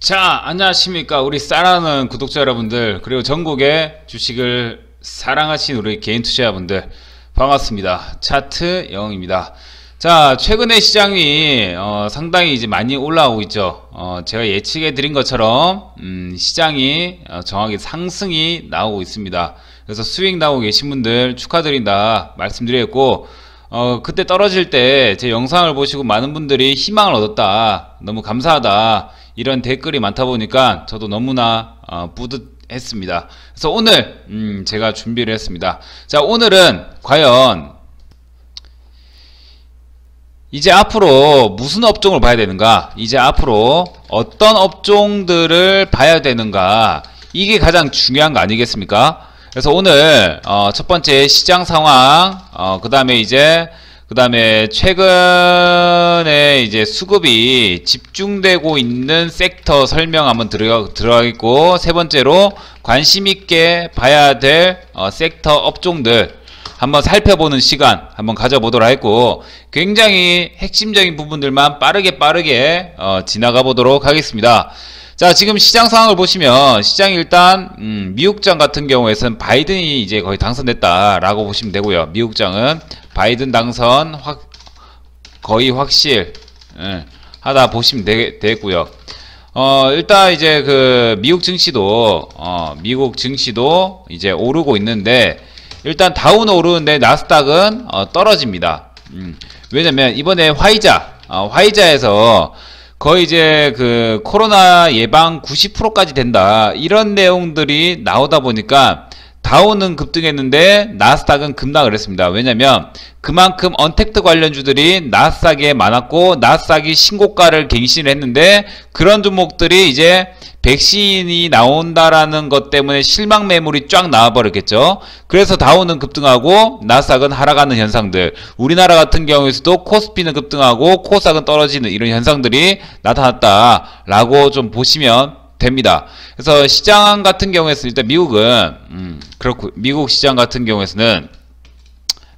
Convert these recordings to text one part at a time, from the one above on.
자, 안녕하십니까. 우리 사랑하는 구독자 여러분들, 그리고 전국의 주식을 사랑하신 우리 개인 투자자분들, 반갑습니다. 차트 영웅입니다. 자, 최근에 시장이 상당히 이제 많이 올라오고 있죠. 제가 예측해 드린 것처럼 시장이 정확히 상승이 나오고 있습니다. 그래서 수익 나오고 계신 분들 축하드린다 말씀드렸고, 그때 떨어질 때 제 영상을 보시고 많은 분들이 희망을 얻었다, 너무 감사하다, 이런 댓글이 많다 보니까 저도 너무나 뿌듯했습니다. 그래서 오늘 제가 준비를 했습니다. 자, 오늘은 과연 이제 앞으로 무슨 업종을 봐야 되는가, 이제 앞으로 어떤 업종들을 봐야 되는가, 이게 가장 중요한 거 아니겠습니까? 그래서 오늘 첫 번째 시장 상황, 그 다음에 최근에 이제 수급이 집중되고 있는 섹터 설명 한번 들어가겠고, 세 번째로 관심 있게 봐야 될 섹터 업종들 한번 살펴보는 시간 한번 가져보도록 하겠고, 굉장히 핵심적인 부분들만 빠르게 지나가 보도록 하겠습니다. 자, 지금 시장 상황을 보시면 시장이 일단 미국장 같은 경우에는 바이든이 이제 거의 당선됐다라고 보시면 되고요. 미국장은 바이든 당선 거의 확실 하다 보시면 되겠고요. 일단 이제 그 미국 증시도 이제 오르고 있는데, 일단 다우는 오르는데 나스닥은 떨어집니다. 왜냐면 이번에 화이자에서 거의 이제 그 코로나 예방 90%까지 된다, 이런 내용들이 나오다 보니까 다우는 급등했는데 나스닥은 급락을 했습니다. 왜냐면 그만큼 언택트 관련주들이 나스닥에 많았고, 나스닥이 신고가를 갱신을 했는데, 그런 종목들이 이제 백신이 나온다라는 것 때문에 실망 매물이 쫙 나와버렸겠죠. 그래서 다우는 급등하고 나스닥은 하락하는 현상들, 우리나라 같은 경우에서도 코스피는 급등하고 코스닥은 떨어지는 이런 현상들이 나타났다라고 좀 보시면 됩니다. 그래서 시장 같은 경우에서 일단 미국은 그렇고, 미국 시장 같은 경우에서는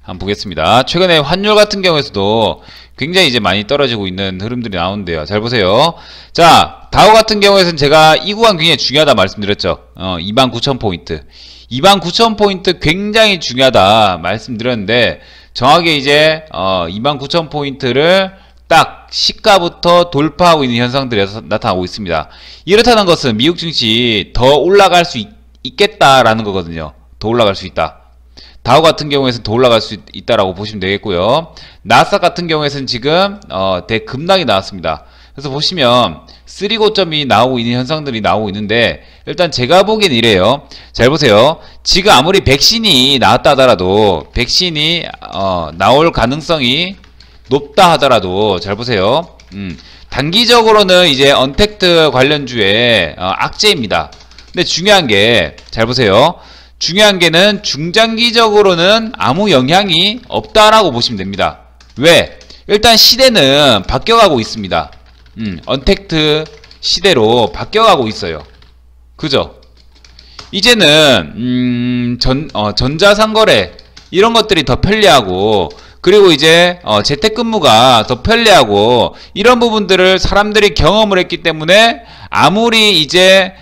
한번 보겠습니다. 최근에 환율 같은 경우에서도 굉장히 이제 많이 떨어지고 있는 흐름들이 나오는데요. 잘 보세요. 자, 다우 같은 경우에서는 제가 이 구간 굉장히 중요하다 말씀드렸죠. 29,000포인트 29,000포인트 굉장히 중요하다 말씀드렸는데, 정확히 이제 29,000포인트를 딱 시가부터 돌파하고 있는 현상들이 나타나고 있습니다. 이렇다는 것은 미국 증시 더 올라갈 수 있겠다라는 거거든요. 더 올라갈 수 있다. 다우 같은 경우에는 더 올라갈 수 있다라고 보시면 되겠고요. 나스닥 같은 경우에는 지금 대급락이 나왔습니다. 그래서 보시면 3고점이 나오고 있는 현상들이 나오고 있는데, 일단 제가 보기엔 이래요. 잘 보세요. 지금 아무리 백신이 나왔다 하더라도, 백신이 나올 가능성이 높다 하더라도, 잘 보세요. 단기적으로는 이제 언택트 관련주의 악재입니다. 근데 중요한 게, 잘 보세요. 중요한 게는 중장기적으로는 아무 영향이 없다라고 보시면 됩니다. 왜? 일단 시대는 바뀌어가고 있습니다. 언택트 시대로 바뀌어가고 있어요. 그죠? 이제는 전자상거래 이런 것들이 더 편리하고, 그리고 이제 재택근무가 더 편리하고, 이런 부분들을 사람들이 경험을 했기 때문에 아무리 이제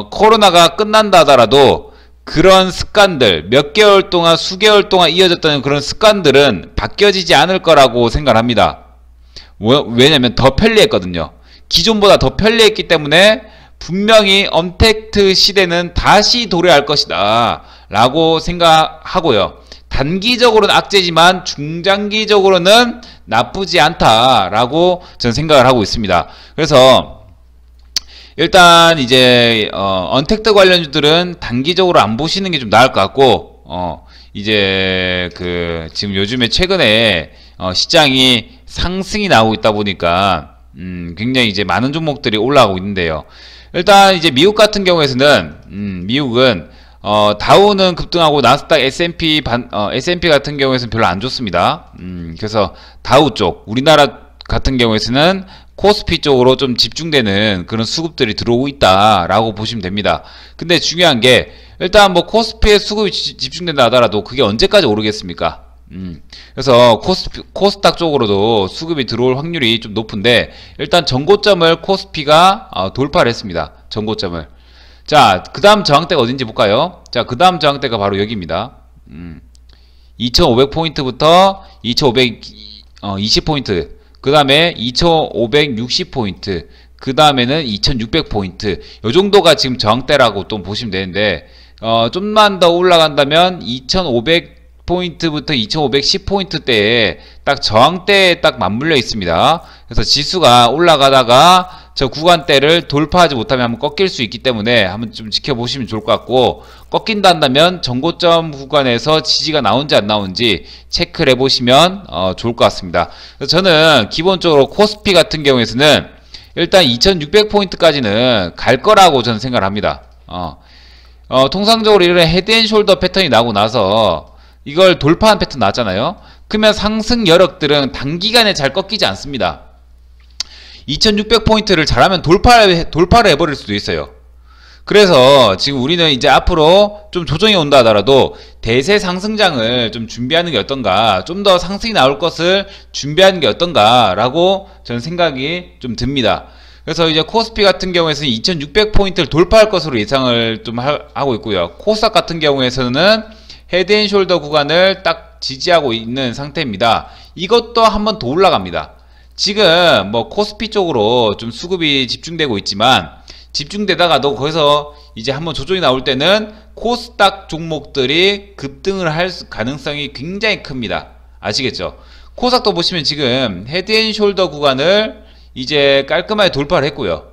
코로나가 끝난다 하더라도 그런 습관들, 몇 개월 동안, 수개월 동안 이어졌던 그런 습관들은 바뀌어지지 않을 거라고 생각합니다. 왜냐면 더 편리했거든요. 기존보다 더 편리했기 때문에 분명히 언택트 시대는 다시 도래할 것이다 라고 생각하고요. 단기적으로는 악재지만 중장기적으로는 나쁘지 않다라고 저는 생각을 하고 있습니다. 그래서 일단 이제 언택트 관련주들은 단기적으로 안 보시는 게 좀 나을 것 같고, 이제 그 지금 요즘에 최근에 시장이 상승이 나오고 있다 보니까 굉장히 이제 많은 종목들이 올라가고 있는데요. 일단 이제 미국 같은 경우에서는 미국은 다우는 급등하고 나스닥 S&P 같은 경우에서는 별로 안 좋습니다. 그래서 다우 쪽, 우리나라 같은 경우에서는 코스피 쪽으로 좀 집중되는 그런 수급들이 들어오고 있다라고 보시면 됩니다. 근데 중요한 게, 일단 뭐 코스피에 수급이 집중된다 하더라도 그게 언제까지 오르겠습니까? 그래서 코스닥 쪽으로도 수급이 들어올 확률이 좀 높은데, 일단 전고점을 코스피가 돌파를 했습니다. 전고점을. 자, 그 다음 저항대가 어딘지 볼까요? 자, 그 다음 저항대가 바로 여기입니다. 2500포인트부터 2520포인트, 그 다음에 2560포인트, 그 다음에는 2600포인트. 요 정도가 지금 저항대라고 또 보시면 되는데, 좀만 더 올라간다면 2500포인트부터 2510포인트대에 딱 저항대에 딱 맞물려 있습니다. 그래서 지수가 올라가다가 저 구간대를 돌파하지 못하면 한번 꺾일 수 있기 때문에 한번 좀 지켜보시면 좋을 것 같고, 꺾인다 한다면 전고점 구간에서 지지가 나온지 안 나온지 체크를 해보시면 좋을 것 같습니다. 그래서 저는 기본적으로 코스피 같은 경우에서는 일단 2600포인트까지는 갈 거라고 저는 생각을 합니다. 통상적으로 이런 헤드앤숄더 패턴이 나오고 나서 이걸 돌파한 패턴 나왔잖아요. 그러면 상승 여력들은 단기간에 잘 꺾이지 않습니다. 2600포인트를 잘하면 돌파를 해버릴 수도 있어요. 그래서 지금 우리는 이제 앞으로 좀 조정이 온다 하더라도 대세 상승장을 좀 준비하는 게 어떤가, 좀 더 상승이 나올 것을 준비하는 게 어떤가 라고 저는 생각이 좀 듭니다. 그래서 이제 코스피 같은 경우에서는 2600포인트를 돌파할 것으로 예상을 좀 하고 있고요. 코스닥 같은 경우에서는 헤드앤숄더 구간을 딱 지지하고 있는 상태입니다. 이것도 한번 더 올라갑니다. 지금 뭐 코스피 쪽으로 좀 수급이 집중되고 있지만, 집중되다가도 거기서 이제 한번 조정이 나올 때는 코스닥 종목들이 급등을 할 가능성이 굉장히 큽니다. 아시겠죠? 코스닥도 보시면 지금 헤드앤숄더 구간을 이제 깔끔하게 돌파를 했고요.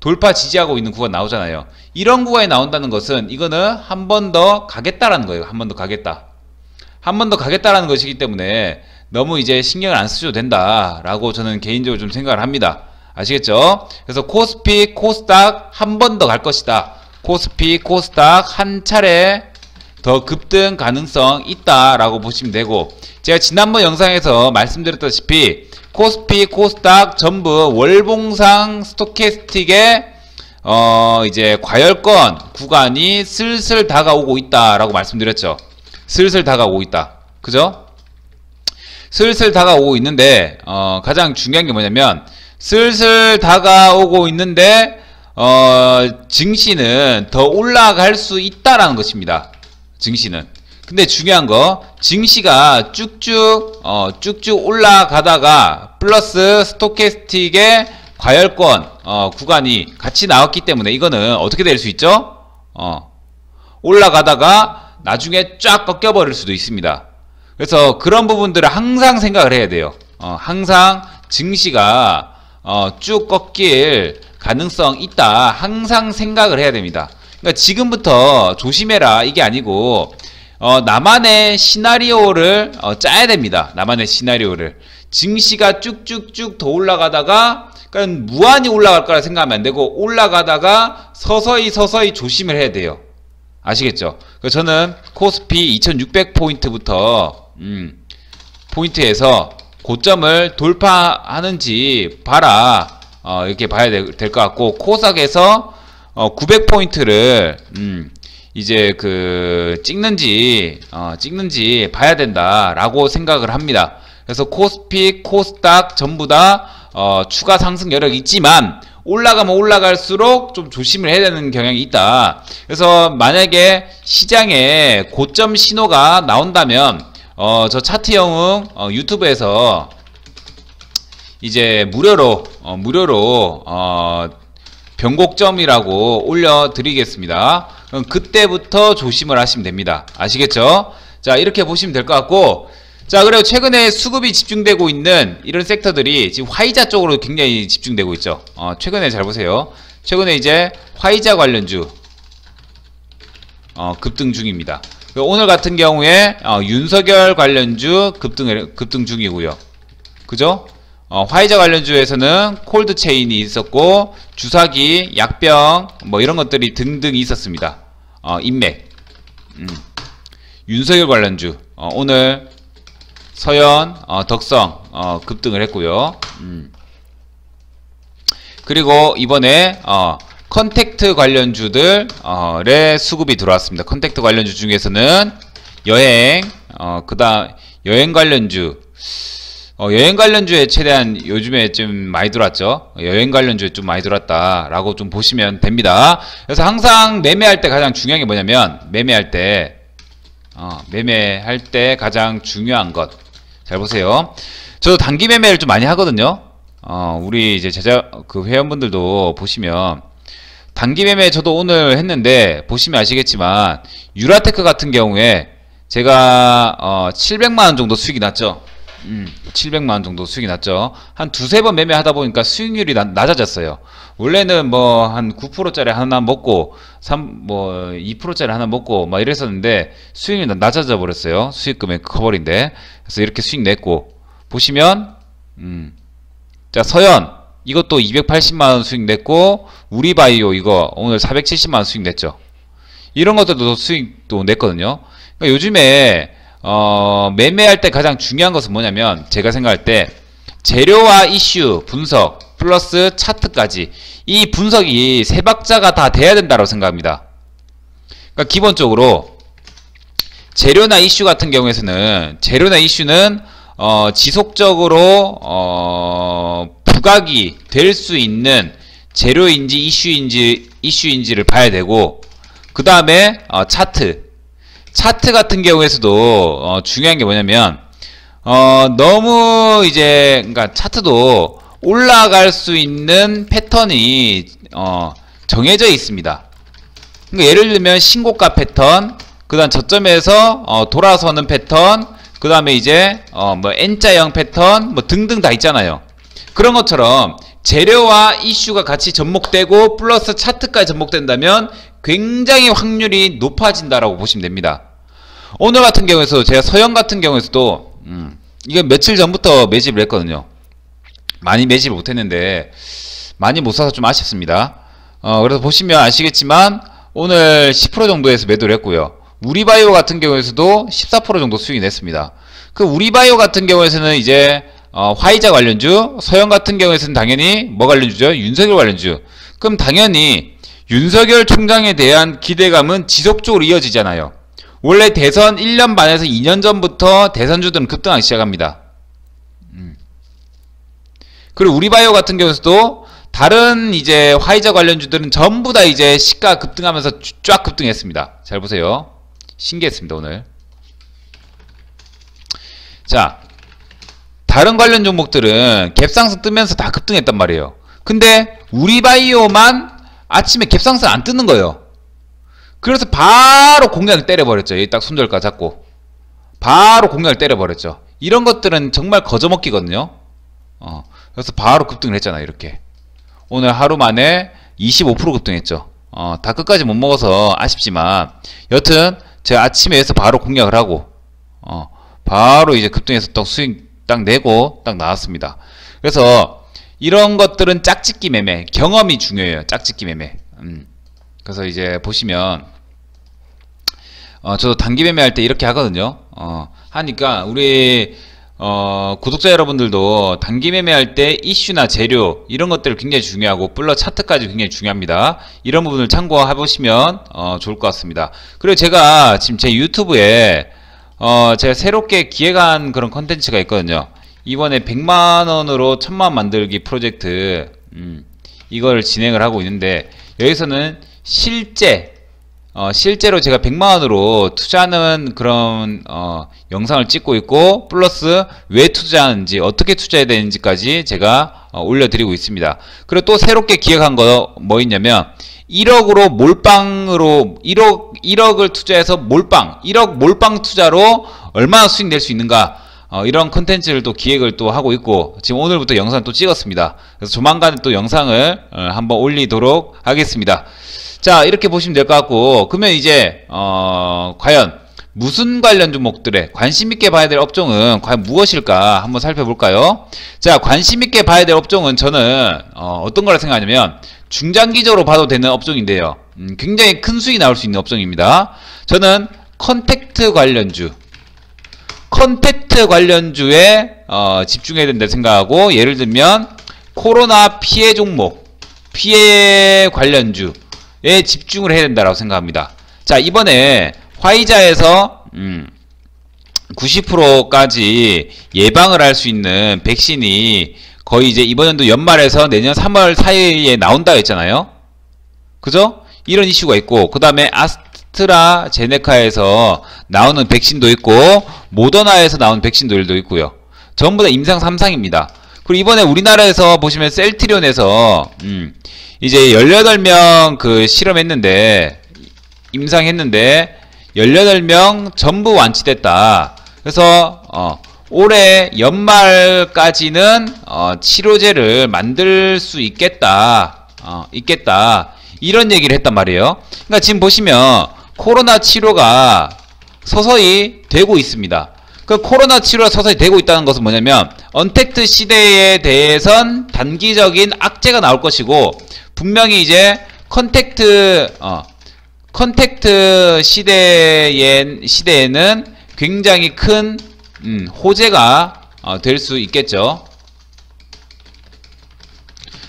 돌파 지지하고 있는 구간 나오잖아요. 이런 구간이 나온다는 것은 이거는 한 번 더 가겠다라는 거예요. 한 번 더 가겠다. 한 번 더 가겠다라는 것이기 때문에 너무 이제 신경을 안 쓰셔도 된다라고 저는 개인적으로 좀 생각을 합니다. 아시겠죠? 그래서 코스피, 코스닥 한 번 더 갈 것이다. 코스피, 코스닥 한 차례 더 급등 가능성 있다라고 보시면 되고, 제가 지난번 영상에서 말씀드렸다시피 코스피, 코스닥 전부 월봉상 스토캐스틱의 이제 과열권 구간이 슬슬 다가오고 있다라고 말씀드렸죠. 슬슬 다가오고 있다. 그죠? 슬슬 다가오고 있는데 가장 중요한 게 뭐냐면, 슬슬 다가오고 있는데 증시는 더 올라갈 수 있다라는 것입니다. 증시는. 근데 중요한 거, 증시가 쭉쭉 올라가다가 플러스 스토캐스틱의 과열권 구간이 같이 나왔기 때문에 이거는 어떻게 될 수 있죠? 올라가다가 나중에 쫙 꺾여버릴 수도 있습니다. 그래서 그런 부분들을 항상 생각을 해야 돼요. 항상 증시가 쭉 꺾일 가능성 있다, 항상 생각을 해야 됩니다. 그러니까 지금부터 조심해라 이게 아니고 나만의 시나리오를 짜야 됩니다. 나만의 시나리오를. 증시가 쭉쭉쭉 더 올라가다가, 그러니까 무한히 올라갈 거라 생각하면 안 되고, 올라가다가 서서히 조심을 해야 돼요. 아시겠죠? 그래서 저는 코스피 2600포인트부터 포인트에서 고점을 돌파하는지 봐라, 이렇게 봐야 될 것 같고, 코스닥에서 900포인트를 이제 찍는지 봐야 된다라고 생각을 합니다. 그래서 코스피, 코스닥 전부 다 추가 상승 여력이 있지만 올라가면 올라갈수록 좀 조심을 해야 되는 경향이 있다. 그래서 만약에 시장에 고점 신호가 나온다면 저 차트 영웅 유튜브에서 이제 무료로 변곡점이라고 올려드리겠습니다. 그럼 그때부터 조심을 하시면 됩니다. 아시겠죠? 자, 이렇게 보시면 될 것 같고, 자, 그리고 최근에 수급이 집중되고 있는 이런 섹터들이 지금 화이자 쪽으로 굉장히 집중되고 있죠. 최근에 잘 보세요. 최근에 이제 화이자 관련주 급등 중입니다. 오늘 같은 경우에 윤석열 관련주 급등 중이고요. 그죠? 화이자 관련주에서는 콜드체인이 있었고, 주사기, 약병 뭐 이런 것들이 등등 있었습니다. 인맥. 윤석열 관련주 오늘 서현, 덕성 급등을 했고요. 그리고 이번에 컨택트 관련주들의 수급이 들어왔습니다. 컨택트 관련주 중에서는 여행, 그다음 여행 관련주. 여행 관련주에 최대한 요즘에 좀 많이 들어왔죠. 여행 관련주에 좀 많이 들어왔다라고 좀 보시면 됩니다. 그래서 항상 매매할 때 가장 중요한 게 뭐냐면, 매매할 때 가장 중요한 것. 잘 보세요. 저도 단기 매매를 좀 많이 하거든요. 우리 이제 회원분들도 보시면, 단기 매매 저도 오늘 했는데, 보시면 아시겠지만, 유라테크 같은 경우에 제가 700만원 정도 수익이 났죠. 700만원 정도 수익이 났죠. 한 두세 번 매매하다 보니까 수익률이 낮아졌어요. 원래는 뭐 한 9%짜리 하나 먹고 2%짜리 하나 먹고 막 이랬었는데 수익률이 낮아져 버렸어요. 수익 금액 커버린데. 그래서 이렇게 수익 냈고, 보시면 자, 서현 이것도 280만원 수익 냈고, 우리바이오 이거 오늘 470만원 수익 냈죠. 이런 것들도 수익도 냈거든요. 그러니까 요즘에 매매할 때 가장 중요한 것은 뭐냐면, 제가 생각할 때 재료와 이슈 분석 플러스 차트까지, 이 분석이 세 박자가 다 돼야 된다고 생각합니다. 그러니까 기본적으로 재료나 이슈 같은 경우에는 지속적으로 부각이 될 수 있는 재료인지 이슈인지를 봐야 되고, 그 다음에 차트 같은 경우에서도 중요한 게 뭐냐면, 너무 그러니까 차트도 올라갈 수 있는 패턴이 정해져 있습니다. 그러니까 예를 들면 신고가 패턴, 그 다음 저점에서 돌아서는 패턴, 그 다음에 이제 뭐 N자형 패턴 뭐 등등 다 있잖아요. 그런 것처럼 재료와 이슈가 같이 접목되고 플러스 차트까지 접목된다면 굉장히 확률이 높아진다라고 보시면 됩니다. 오늘 같은 경우에서 제가 서현 같은 경우에서도 이거 며칠 전부터 매집을 했거든요. 많이 매집을 못했는데 많이 못 사서 좀 아쉽습니다. 그래서 보시면 아시겠지만 오늘 10% 정도에서 매도를 했고요. 우리바이오 같은 경우에서도 14% 정도 수익이 냈습니다. 그 우리바이오 같은 경우에서는 이제 화이자 관련주, 서현 같은 경우에서는 당연히 뭐 관련주죠? 윤석열 관련주. 그럼 당연히 윤석열 총장에 대한 기대감은 지속적으로 이어지잖아요. 원래 대선 1년 반에서 2년 전부터 대선주들은 급등하기 시작합니다. 그리고 우리바이오 같은 경우에서도 다른 이제 화이자 관련주들은 전부 다 이제 시가 급등하면서 쫙 급등했습니다. 잘 보세요. 신기했습니다, 오늘. 자, 다른 관련 종목들은 갭상승 뜨면서 다 급등했단 말이에요. 근데 우리바이오만 아침에 갭상승 안 뜨는 거예요. 그래서 바로 공략을 때려버렸죠. 여기 딱 손절가 잡고 바로 공략을 때려버렸죠. 이런 것들은 정말 거저먹기거든요. 그래서 바로 급등을 했잖아요. 이렇게 오늘 하루 만에 25% 급등했죠. 다 끝까지 못 먹어서 아쉽지만 여튼 제가 아침에 해서 바로 공략을 하고 바로 이제 급등해서 딱 수익 딱 내고 딱 나왔습니다. 그래서 이런 것들은 짝짓기 매매, 경험이 중요해요. 짝짓기 매매. 그래서 이제 보시면 저도 단기 매매할 때 이렇게 하거든요. 하니까 우리 구독자 여러분들도 단기 매매할 때 이슈나 재료 이런 것들 굉장히 중요하고 플러스 차트까지 굉장히 중요합니다. 이런 부분을 참고해 보시면 좋을 것 같습니다. 그리고 제가 지금 제 유튜브에 제가 새롭게 기획한 그런 컨텐츠가 있거든요. 이번에 100만원으로 1000만 만들기 프로젝트 이걸 진행을 하고 있는데, 여기서는 실제로 제가 100만원으로 투자하는 그런 영상을 찍고 있고, 플러스 왜 투자하는지 어떻게 투자해야 되는지까지 제가 올려드리고 있습니다. 그리고 또 새롭게 기획한 거 뭐 있냐면 1억으로 몰빵으로 1억을 투자해서 1억 몰빵 투자로 얼마나 수익 낼 수 있는가, 이런 컨텐츠를 또 기획을 또 하고 있고, 지금 오늘부터 영상 또 찍었습니다. 그래서 조만간 또 영상을 한번 올리도록 하겠습니다. 자, 이렇게 보시면 될 것 같고, 그러면 이제 과연 무슨 관련 종목들에 관심있게 봐야 될 업종은 과연 무엇일까 한번 살펴볼까요? 자, 관심있게 봐야 될 업종은 저는 어떤 거라 생각하냐면 중장기적으로 봐도 되는 업종인데요, 굉장히 큰 수익이 나올 수 있는 업종입니다. 저는 컨택트 관련주에 집중해야 된다 생각하고, 예를 들면 코로나 피해 종목, 피해 관련주에 집중을 해야 된다고 생각합니다. 자, 이번에 화이자에서 90%까지 예방을 할 수 있는 백신이 거의 이제 이번 연도 연말에서 내년 3월 사이에 나온다 했잖아요. 그죠? 이런 이슈가 있고, 그 다음에 아스트라제네카에서 나오는 백신도 있고, 모더나에서 나오는 백신들도 있고요. 전부 다 임상 3상입니다. 그리고 이번에 우리나라에서 보시면 셀트리온에서 이제 18명 그 실험했는데, 임상했는데 18명 전부 완치됐다. 그래서 올해 연말까지는 치료제를 만들 수 있겠다. 이런 얘기를 했단 말이에요. 그러니까 지금 보시면 코로나 치료가 서서히 되고 있습니다. 그 코로나 치료가 서서히 되고 있다는 것은 뭐냐면 언택트 시대에 대해선 단기적인 악재가 나올 것이고, 분명히 이제 컨택트 시대에는 굉장히 큰 호재가 될 수 있겠죠.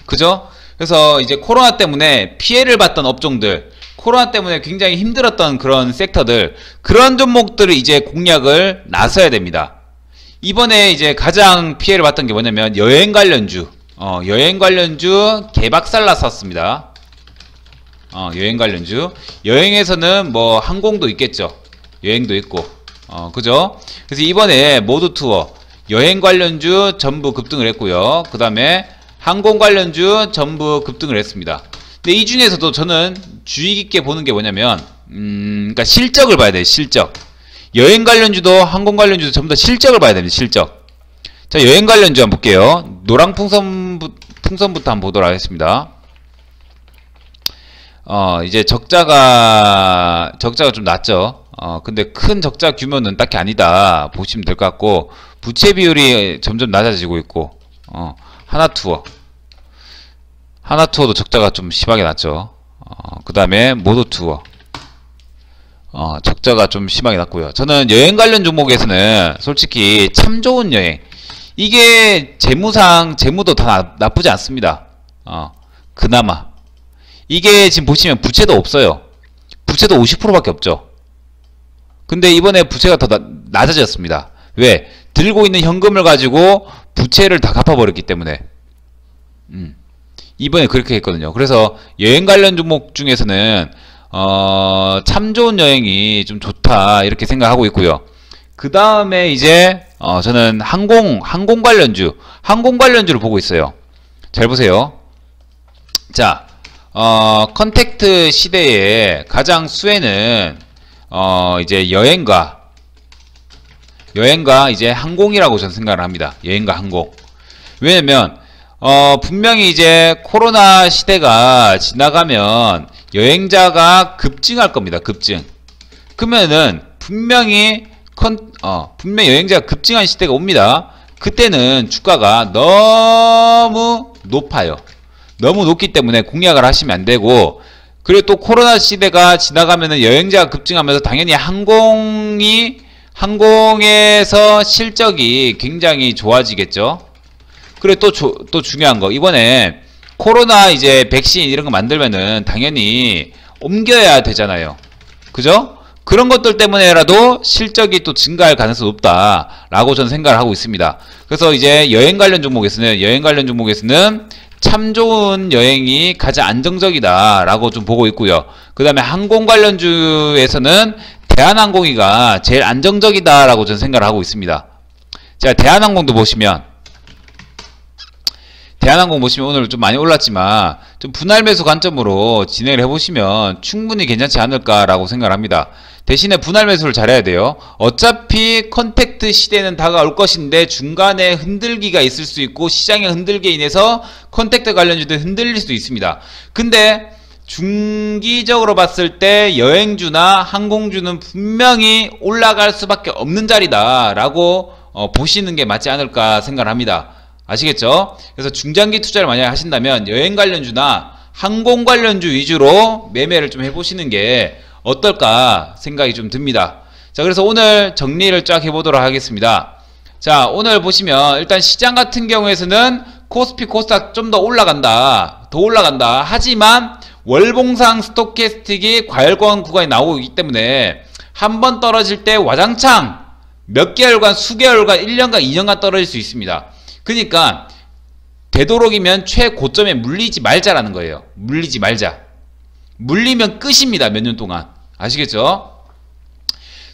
그죠? 그래서 이제 코로나 때문에 피해를 봤던 업종들, 코로나 때문에 굉장히 힘들었던 그런 섹터들, 그런 종목들을 이제 공략을 나서야 됩니다. 이번에 이제 가장 피해를 봤던 게 뭐냐면 여행 관련주, 개박살 났었습니다. 여행 관련주. 여행에서는 뭐 항공도 있겠죠. 여행도 있고. 그죠? 그래서 이번에 모두 투어, 여행 관련주 전부 급등을 했고요. 그 다음에 항공 관련주 전부 급등을 했습니다. 근데 이 중에서도 저는 주의 깊게 보는 게 뭐냐면, 그러니까 실적을 봐야 돼요. 실적. 여행 관련주도 항공 관련주도 전부 다 실적을 봐야 됩니다. 실적. 자, 여행 관련주 한번 볼게요. 노랑 풍선부터 한번 보도록 하겠습니다. 이제 적자가 좀 낮죠. 근데 큰 적자 규모는 딱히 아니다 보시면 될 것 같고, 부채 비율이 점점 낮아지고 있고, 하나투어도 적자가 좀 심하게 났죠. 그 다음에 모도투어, 적자가 좀 심하게 났고요. 저는 여행 관련 종목에서는 솔직히 참 좋은 여행, 이게 재무도 다 나쁘지 않습니다. 그나마 이게 지금 보시면 부채도 없어요. 부채도 50%밖에 없죠. 근데 이번에 부채가 더 낮아졌습니다. 왜? 들고 있는 현금을 가지고 부채를 다 갚아버렸기 때문에. 이번에 그렇게 했거든요. 그래서 여행 관련 종목 중에서는 참 좋은 여행이 좀 좋다 이렇게 생각하고 있고요. 그 다음에 이제 저는 항공 관련주를 보고 있어요. 잘 보세요. 자, 컨택트 시대에 가장 수혜는 이제 여행과 이제 항공이라고 저는 생각을 합니다. 여행과 항공. 왜냐면 분명히 이제 코로나 시대가 지나가면 여행자가 급증할 겁니다. 급증. 그러면은 분명히 여행자가 급증한 시대가 옵니다. 그때는 주가가 너무 높아요. 너무 높기 때문에 공략을 하시면 안 되고, 그리고 또 코로나 시대가 지나가면은 여행자가 급증하면서 당연히 항공에서 실적이 굉장히 좋아지겠죠. 그리고 또 중요한 거, 이번에 코로나 이제 백신 이런 거 만들면은 당연히 옮겨야 되잖아요. 그죠? 그런 것들 때문에라도 실적이 또 증가할 가능성이 높다라고 저는 생각을 하고 있습니다. 그래서 이제 여행 관련 종목에서는 참 좋은 여행이 가장 안정적이다라고 좀 보고 있고요. 그 다음에 항공 관련주에서는 대한항공이가 제일 안정적이다라고 저는 생각을 하고 있습니다. 자, 대한항공 보시면 오늘 좀 많이 올랐지만 좀 분할 매수 관점으로 진행을 해보시면 충분히 괜찮지 않을까라고 생각을 합니다. 대신에 분할 매수를 잘해야 돼요. 어차피 컨택트 시대는 다가올 것인데 중간에 흔들기가 있을 수 있고, 시장의 흔들기에 인해서 컨택트 관련주도 흔들릴 수도 있습니다. 근데 중기적으로 봤을 때 여행주나 항공주는 분명히 올라갈 수밖에 없는 자리다 라고 보시는 게 맞지 않을까 생각을 합니다. 아시겠죠? 그래서 중장기 투자를 만약에 하신다면 여행 관련주나 항공 관련주 위주로 매매를 좀 해보시는 게 어떨까 생각이 좀 듭니다. 자, 그래서 오늘 정리를 쫙 해보도록 하겠습니다. 자, 오늘 보시면 일단 시장 같은 경우에서는 코스피 코스닥 좀 더 올라간다. 하지만 월봉상 스톡캐스틱이 과열권 구간이 나오고 있기 때문에 한번 떨어질 때 와장창 몇 개월간, 수개월간, 1년간, 2년간 떨어질 수 있습니다. 그러니까 되도록이면 최고점에 물리지 말자라는 거예요. 물리지 말자. 물리면 끝입니다. 몇 년 동안. 아시겠죠?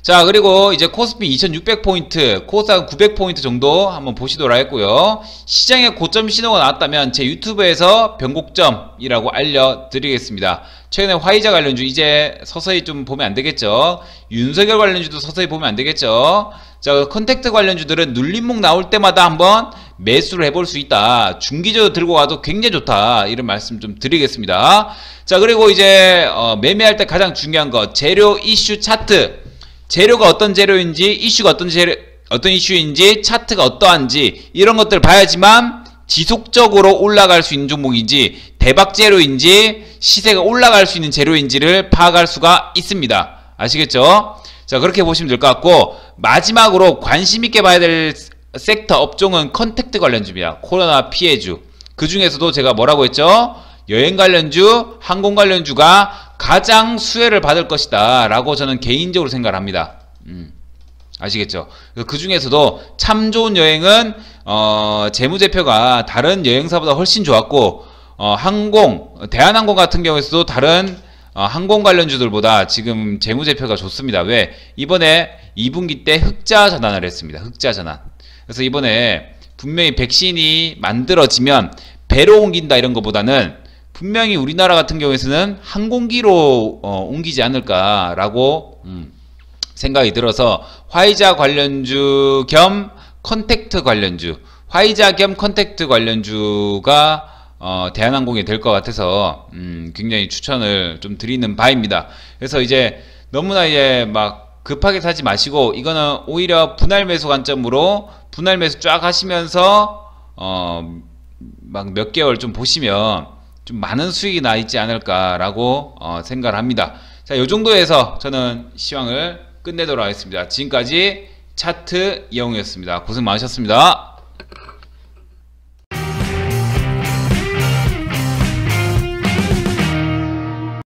자, 그리고 이제 코스피 2600포인트, 코스닥 900포인트 정도 한번 보시도록 했고요. 시장의 고점 신호가 나왔다면 제 유튜브에서 변곡점이라고 알려드리겠습니다. 최근에 화이자 관련주 이제 서서히 좀 보면 안 되겠죠. 윤석열 관련주도 서서히 보면 안 되겠죠. 자, 컨택트 관련주들은 눌림목 나올 때마다 한번 매수를 해볼 수 있다. 중기적으로 들고 가도 굉장히 좋다. 이런 말씀 좀 드리겠습니다. 자, 그리고 이제 매매할 때 가장 중요한 거, 재료 이슈 차트. 재료가 어떤 재료인지, 이슈가 어떤 이슈인지, 차트가 어떠한지 이런 것들 봐야지만 지속적으로 올라갈 수 있는 종목인지, 대박 재료인지, 시세가 올라갈 수 있는 재료인지를 파악할 수가 있습니다. 아시겠죠? 자, 그렇게 보시면 될 것 같고, 마지막으로 관심 있게 봐야 될 섹터 업종은 컨택트 관련주입니다. 코로나 피해주. 그 중에서도 제가 뭐라고 했죠? 여행 관련주, 항공 관련주가 가장 수혜를 받을 것이다 라고 저는 개인적으로 생각을 합니다. 아시겠죠? 그 중에서도 참 좋은 여행은 재무제표가 다른 여행사보다 훨씬 좋았고, 대한항공 같은 경우에서도 다른 항공 관련주들보다 지금 재무제표가 좋습니다. 왜? 이번에 2분기 때 흑자 전환을 했습니다. 흑자 전환. 그래서 이번에 분명히 백신이 만들어지면 배로 옮긴다 이런 것보다는 분명히 우리나라 같은 경우에서는 항공기로 옮기지 않을까라고 생각이 들어서 화이자 관련주 겸 컨택트 관련주, 화이자 겸 컨택트 관련주가 대한항공이 될 것 같아서 굉장히 추천을 좀 드리는 바입니다. 그래서 이제 너무나 이제 막 급하게 사지 마시고, 이거는 오히려 분할 매수 관점으로 분할 매수 쫙 하시면서 막 몇 개월 좀 보시면 좀 많은 수익이 나 있지 않을까라고 생각을 합니다. 자, 요 정도에서 저는 시황을 끝내도록 하겠습니다. 지금까지 차트 이영우였습니다. 고생 많으셨습니다.